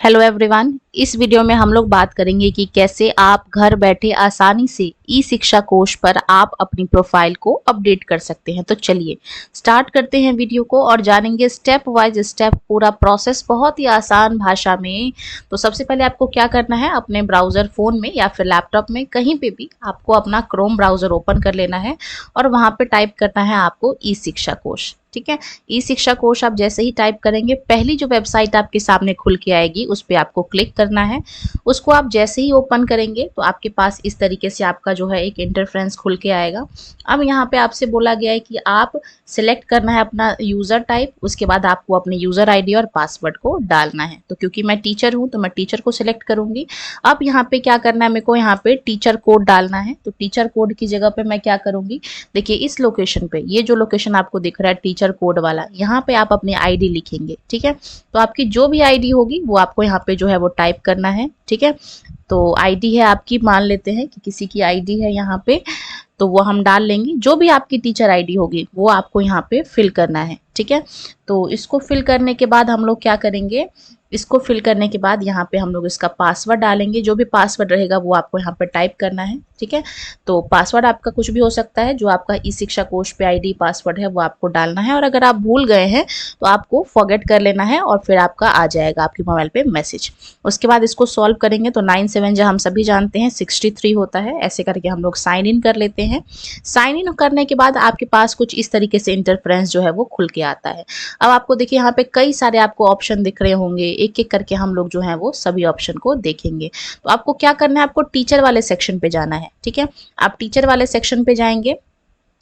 Hello everyone. इस video में हम लोग बात करेंगे कि कैसे आप घर बैठे आसानी से ई शिक्षा कोश पर आप अपनी प्रोफाइल को अपडेट कर सकते हैं। तो चलिए स्टार्ट करते हैं वीडियो को और जानेंगे स्टेप वाइज स्टेप पूरा प्रोसेस बहुत ही आसान भाषा में। तो सबसे पहले आपको क्या करना है, अपने ब्राउजर फोन में या फिर लैपटॉप में कहीं पे भी आपको अपना क्रोम ब्राउजर ओपन कर लेना है और वहां पे टाइप करना है आपको ई शिक्षा कोश। ठीक है, ई शिक्षा कोश आप जैसे ही टाइप करेंगे पहली जो वेबसाइट आपके सामने खुल के आएगी उस पर आपको क्लिक करना है। उसको आप जैसे ही ओपन करेंगे तो आपके पास इस तरीके से आपका जो है एक इंटरफेरेंस खुल के आएगा। अब यहाँ पे आपसे बोला गया है कि आप सिलेक्ट करना है अपना यूजर टाइप, उसके बाद आपको अपने यूजर आईडी और पासवर्ड को डालना है। तो क्योंकि मैं टीचर हूँ तो मैं टीचर को सिलेक्ट करूंगी। अब यहाँ पे क्या करना है, मेरे को यहाँ पे टीचर कोड डालना है। तो टीचर कोड की जगह पे मैं क्या करूंगी, देखिए इस लोकेशन पे, ये जो लोकेशन आपको दिख रहा है टीचर कोड वाला, यहाँ पे आप अपनी आईडी लिखेंगे। ठीक है, तो आपकी जो भी आईडी होगी वो आपको यहाँ पे जो है वो टाइप करना है। ठीक है, तो आईडी है आपकी, मान लेते हैं कि किसी की आईडी है यहाँ पे, तो वो हम डाल लेंगे। जो भी आपकी टीचर आईडी होगी वो आपको यहाँ पे फिल करना है। ठीक है, तो इसको फिल करने के बाद हम लोग क्या करेंगे, इसको फिल करने के बाद यहाँ पे हम लोग इसका पासवर्ड डालेंगे। जो भी पासवर्ड रहेगा वो आपको यहाँ पे टाइप करना है। ठीक है, तो पासवर्ड आपका कुछ भी हो सकता है, जो आपका ई शिक्षा कोश पे आईडी पासवर्ड है वो आपको डालना है। और अगर आप भूल गए हैं तो आपको फॉरगेट कर लेना है और फिर आपका आ जाएगा आपके मोबाइल पे मैसेज। उसके बाद इसको सॉल्व करेंगे तो 9 7 जो हम सभी जानते हैं 63 होता है। ऐसे करके हम लोग साइन इन कर लेते हैं। साइन इन करने के बाद आपके पास कुछ इस तरीके से इंटरफेरेंस जो है वो खुल के आता है। अब आपको देखिए यहाँ पे कई सारे आपको ऑप्शन दिख रहे होंगे, एक एक करके हम लोग जो है वो सभी ऑप्शन को देखेंगे। तो आपको क्या करना है, आपको टीचर वाले सेक्शन पे जाना है। ठीक है, आप टीचर वाले सेक्शन पे जाएंगे।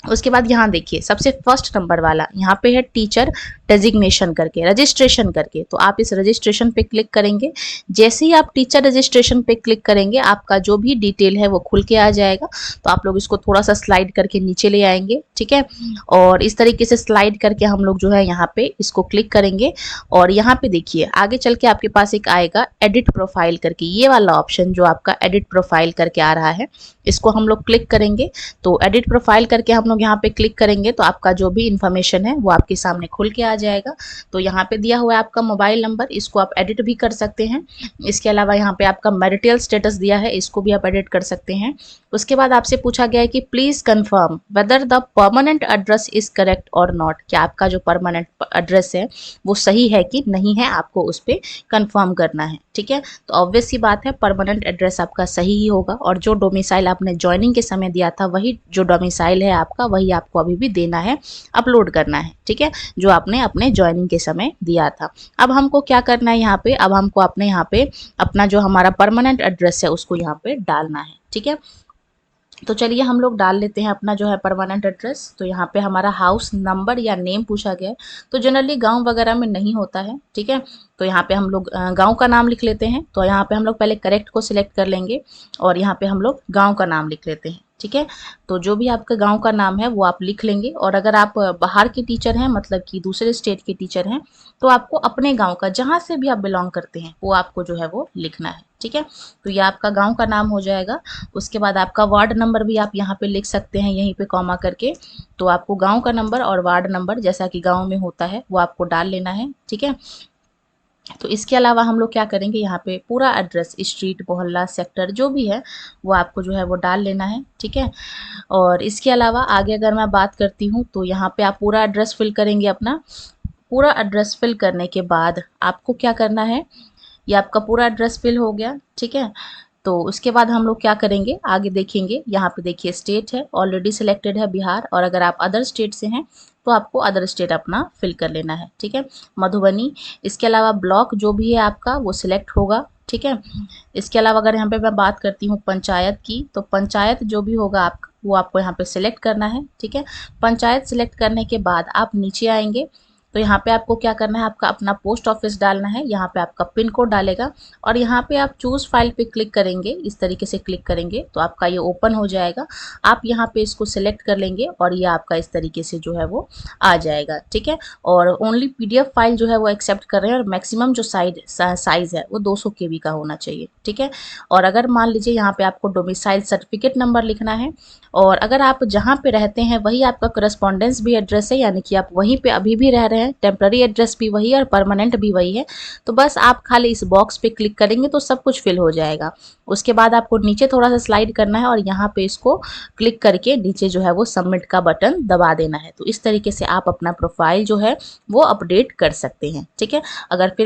उसके बाद यहाँ देखिए सबसे फर्स्ट नंबर वाला यहाँ पे है टीचर डेजिग्नेशन करके, रजिस्ट्रेशन करके। तो आप इस रजिस्ट्रेशन पे क्लिक करेंगे। जैसे ही आप टीचर रजिस्ट्रेशन पे क्लिक करेंगे आपका जो भी डिटेल है वो खुल के आ जाएगा। तो आप लोग इसको थोड़ा सा स्लाइड करके नीचे ले आएंगे। ठीक है, और इस तरीके से स्लाइड करके हम लोग जो है यहाँ पे इसको क्लिक करेंगे। और यहाँ पे देखिए आगे चल के आपके पास एक आएगा एडिट प्रोफाइल करके, ये वाला ऑप्शन जो आपका एडिट प्रोफाइल करके आ रहा है, इसको हम लोग क्लिक करेंगे। तो एडिट प्रोफाइल करके हम लोग यहाँ पे क्लिक करेंगे तो आपका जो भी इंफॉर्मेशन है वो आपके सामने खुल के आ जाएगा। तो यहाँ पे दिया हुआ है आपका मोबाइल नंबर, इसको आप एडिट भी कर सकते हैं। इसके अलावा यहाँ पे आपका मैरिटल स्टेटस दिया है, इसको भी आप एडिट कर सकते हैं। उसके बाद आपसे पूछा गया है कि please confirm whether the permanent address is correct और नॉट, क्या आपका जो परमानेंट एड्रेस है वो सही है कि नहीं है, आपको उस पर कंफर्म करना है। ठीक है, तो ऑब्वियस सी बात है परमानेंट एड्रेस आपका सही ही होगा और जो डोमिसाइल आपने ज्वाइनिंग के समय दिया था वही जो डोमिसाइल है आपका, वही आपको अभी भी देना है, अपलोड करना है। ठीक है, जो आपने अपने ज्वाइनिंग के समय दिया था। अब हमको क्या करना है यहाँ पे, अब हमको अपने यहाँ पे अपना जो हमारा परमानेंट एड्रेस है उसको यहाँ पे डालना है। ठीक है, तो चलिए हम लोग डाल लेते हैं अपना जो है परमानेंट एड्रेस। तो यहाँ पे हमारा हाउस नंबर या नेम पूछा गया है, तो जनरली गांव वगैरह में नहीं होता है। ठीक है, तो यहाँ पे हम लोग गांव का नाम लिख लेते हैं। तो यहाँ पे हम लोग पहले करेक्ट को सिलेक्ट कर लेंगे और यहाँ पे हम लोग गांव का नाम लिख लेते हैं। ठीक है, तो जो भी आपका गांव का नाम है वो आप लिख लेंगे। और अगर आप बाहर के टीचर हैं, मतलब कि दूसरे स्टेट के टीचर हैं, तो आपको अपने गांव का, जहाँ से भी आप बिलोंग करते हैं, वो आपको जो है वो लिखना है। ठीक है, तो ये आपका गांव का नाम हो जाएगा। उसके बाद आपका वार्ड नंबर भी आप यहाँ पे लिख सकते हैं, यहीं पे कॉमा करके। तो आपको गांव का नंबर और वार्ड नंबर जैसा कि गांव में होता है वो आपको डाल लेना है। ठीक है, तो इसके अलावा हम लोग क्या करेंगे, यहाँ पे पूरा एड्रेस, स्ट्रीट, मोहल्ला, सेक्टर जो भी है वो आपको जो है वो डाल लेना है। ठीक है, और इसके अलावा आगे अगर मैं बात करती हूँ तो यहाँ पे आप पूरा एड्रेस फिल करेंगे अपना। पूरा एड्रेस फिल करने के बाद आपको क्या करना है, ये आपका पूरा एड्रेस फिल हो गया। ठीक है, तो उसके बाद हम लोग क्या करेंगे, आगे देखेंगे। यहाँ पे देखिए स्टेट है, ऑलरेडी सिलेक्टेड है बिहार, और अगर आप अदर स्टेट से हैं तो आपको अदर स्टेट अपना फिल कर लेना है। ठीक है, मधुबनी। इसके अलावा ब्लॉक जो भी है आपका वो सिलेक्ट होगा। ठीक है, इसके अलावा अगर यहाँ पे मैं बात करती हूँ पंचायत की, तो पंचायत जो भी होगा आपका वो आपको यहाँ पे सिलेक्ट करना है। ठीक है, पंचायत सिलेक्ट करने के बाद आप नीचे आएंगे तो यहाँ पे आपको क्या करना है, आपका अपना पोस्ट ऑफिस डालना है। यहाँ पे आपका पिन कोड डालेगा और यहाँ पे आप चूज फाइल पे क्लिक करेंगे। इस तरीके से क्लिक करेंगे तो आपका ये ओपन हो जाएगा। आप यहाँ पे इसको सिलेक्ट कर लेंगे और ये आपका इस तरीके से जो है वो आ जाएगा। ठीक है, और ओनली PDF फाइल जो है वो एक्सेप्ट कर रहे हैं और मैक्सिमम जो साइज है वो 200 KB का होना चाहिए। ठीक है, और अगर मान लीजिए यहाँ पे आपको डोमिसाइल सर्टिफिकेट नंबर लिखना है और अगर आप जहाँ पे रहते हैं वही आपका करस्पॉन्डेंस भी एड्रेस है, यानी कि आप वहीं पे अभी भी रह रहे हैं, है, टेम्पररी एड्रेस भी वही है और परमानेंट भी वही है। तो बस आप खाली इस बॉक्स पे क्लिक करेंगे तो सब कुछ फिल हो जाएगा। उसके बाद आपको नीचे थोड़ा सा स्लाइड करना है और यहाँ पे इसको क्लिक करके नीचे जो है वो सबमिट का बटन दबा देना है। तो इस तरीके से आप अपना प्रोफाइल जो है वो अपडेट कर सकते हैं। ठीक है, अगर फिर